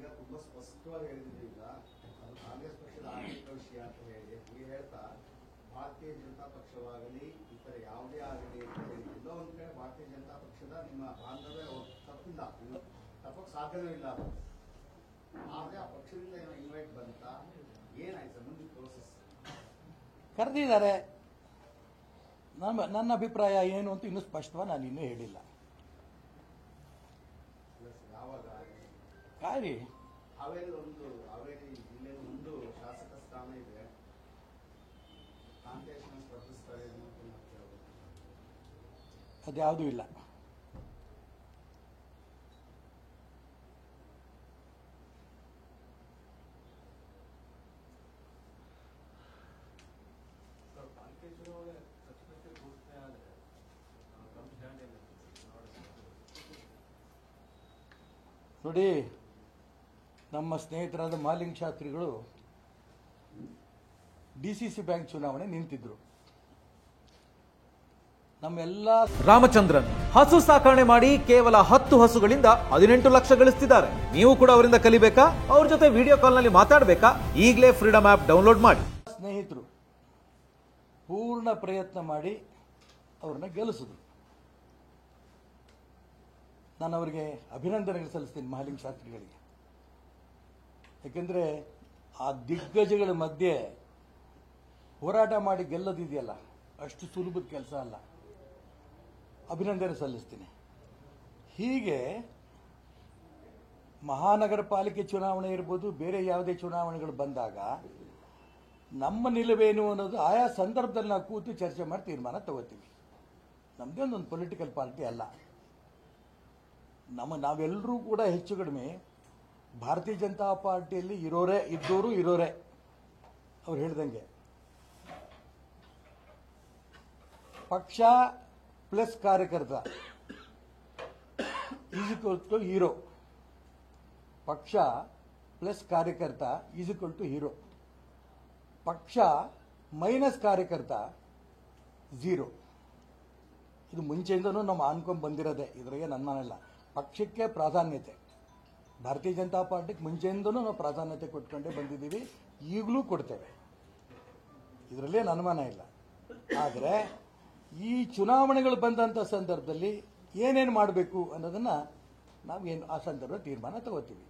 ಈಗ ತುಂಬಾ ಸ್ಪಷ್ಟವಾಗಿ ಹೇಳಿದ್ವಿ. ಈಗ ಅದು ಕಾಂಗ್ರೆಸ್ ಪಕ್ಷದ ಆರ್ಥಿಕ ವಿಷಯ ಅಂತ ಹೇಳಿ ಈಗ ಹೇಳ್ತಾ ಭಾರತೀಯ ಜನತಾ ಪಕ್ಷವಾಗಲಿ ಇತರ ಯಾವುದೇ ಆಗಲಿ ಅಂತ ಹೇಳಿ ಎಲ್ಲೋ ಒಂದ್ ಕಡೆ ಭಾರತೀಯ ಜನತಾ ಪಕ್ಷದ ನಿಮ್ಮ ಬಾಂಧವ್ಯ ತಪ್ಪಿಲ್ಲ, ತಪ್ಪಕ್ಕೆ ಸಾಧ್ಯವೇ ಇಲ್ಲ. ಆದ್ರೆ ಆ ಪಕ್ಷದಿಂದ ಏನೋ ಇನ್ವೈಟ್ ಬಂತ, ಏನಾಯ್ತು ಮುಂದಿನ ಪ್ರೋಸೆಸ್? ಕರೆದಿದ್ದಾರೆ. ನನ್ನ ಅಭಿಪ್ರಾಯ ಏನು ಅಂತ ಇನ್ನೂ ಸ್ಪಷ್ಟವಾಗಿ ನಾನು ಇನ್ನೂ ಹೇಳಿಲ್ಲ. ಯಾವಾಗ ಕಾರಿ ಹಾವೇರಿ ಜಿಲ್ಲೆಯ ಒಂದು ಶಾಸಕ ಸ್ಥಾನ ಇದೆ, ಕಾಂಪಿಟೇಷನ್ ಸ್ಪರ್ಧಿಸ್ತಾರೆ ಅದ್ಯಾವುದೂ ಇಲ್ಲ. ನೋಡಿ, ನಮ್ಮ ಸ್ನೇಹಿತರಾದ ಮಾಲಿಂಗ್ ಶಾಸ್ತ್ರಿಗಳು DCC ಬ್ಯಾಂಕ್ ಚುನಾವಣೆ ನಿಂತಿದ್ರು. ನಮ್ಮೆಲ್ಲ ರಾಮಚಂದ್ರನ್ ಹಸು ಸಾಕಣೆ ಮಾಡಿ ಕೇವಲ 10 ಹಸುಗಳಿಂದ 18 ಲಕ್ಷ ಗಳಿಸ್ತಿದ್ದಾರೆ. ನೀವು ಕೂಡ ಅವರಿಂದ ಕಲಿಬೇಕಾ? ಅವ್ರ ಜೊತೆ ವಿಡಿಯೋ ಕಾಲ್ ನಲ್ಲಿ ಮಾತಾಡಬೇಕಾ? ಈಗಲೇ ಫ್ರೀಡಮ್ ಆಪ್ ಡೌನ್ಲೋಡ್ ಮಾಡಿ. ಸ್ನೇಹಿತರು ಪೂರ್ಣ ಪ್ರಯತ್ನ ಮಾಡಿ ಅವ್ರನ್ನ ಗೆಲ್ಲಿಸಿದ್ರು. ನಾನು ಅವರಿಗೆ ಅಭಿನಂದನೆಗಳು ಸಲ್ಲಿಸ್ತೀನಿ, ಮಾಲಿಂಗ್ ಶಾಸ್ತ್ರಿಗಳಿಗೆ. ಯಾಕೆಂದರೆ ಆ ದಿಗ್ಗಜಗಳ ಮಧ್ಯೆ ಹೋರಾಟ ಮಾಡಿ ಗೆಲ್ಲೋದಿದೆಯಲ್ಲ, ಅಷ್ಟು ಸುಲಭದ ಕೆಲಸ ಅಲ್ಲ. ಅಭಿನಂದನೆ ಸಲ್ಲಿಸ್ತೀನಿ. ಹೀಗೆ ಮಹಾನಗರ ಪಾಲಿಕೆ ಚುನಾವಣೆ ಇರ್ಬೋದು, ಬೇರೆ ಯಾವುದೇ ಚುನಾವಣೆಗಳು ಬಂದಾಗ ನಮ್ಮ ನಿಲುವೇನು ಅನ್ನೋದು ಆಯಾ ಸಂದರ್ಭದಲ್ಲಿ ನಾವು ಕೂತು ಚರ್ಚೆ ಮಾಡಿ ತೀರ್ಮಾನ ತಗೋತೀವಿ. ನಮ್ಮದೇನೊಂದು ಪೊಲಿಟಿಕಲ್ ಪಾರ್ಟಿ ಅಲ್ಲ. ನಾವೆಲ್ಲರೂ ಕೂಡ ಹೆಚ್ಚು ಕಡಿಮೆ ಭಾರತೀಯ ಜನತಾ ಪಾರ್ಟಿಯಲ್ಲಿ ಇರೋರೇ ಅವ್ರು ಹೇಳ್ದಂಗೆ ಪಕ್ಷ ಪ್ಲಸ್ ಕಾರ್ಯಕರ್ತ ಈಸ್ ಈಕ್ವಲ್ ಟು ಹೀರೋ. ಪಕ್ಷ ಪ್ಲಸ್ ಕಾರ್ಯಕರ್ತ ಈಸ್ ಈಕ್ವಲ್ ಟು ಹೀರೋ. ಪಕ್ಷ ಮೈನಸ್ ಕಾರ್ಯಕರ್ತ ಝೀರೋ. ಇದು ಮುಂಚೆಯಿಂದನೂ ನಾವು ಅನ್ಕೊಂಡ್ ಬಂದಿರೋದೆ, ಇದ್ರಾಗೆ ನನ್ನಲ್ಲ. ಪಕ್ಷಕ್ಕೆ ಪ್ರಾಧಾನ್ಯತೆ, ಭಾರತೀಯ ಜನತಾ ಪಾರ್ಟಿಗೆ ಮುಂಚೆಯಿಂದನೂ ನಾವು ಪ್ರಾಧಾನ್ಯತೆ ಕೊಟ್ಕೊಂಡೇ ಬಂದಿದ್ದೀವಿ, ಈಗಲೂ ಕೊಡ್ತೇವೆ, ಇದರಲ್ಲೇನು ಅನುಮಾನ ಇಲ್ಲ. ಆದರೆ ಈ ಚುನಾವಣೆಗಳು ಬಂದಂಥ ಸಂದರ್ಭದಲ್ಲಿ ಏನೇನು ಮಾಡಬೇಕು ಅನ್ನೋದನ್ನು ನಾವೇನು ಆ ಸಂದರ್ಭ ತೀರ್ಮಾನ ತಗೋತೀವಿ.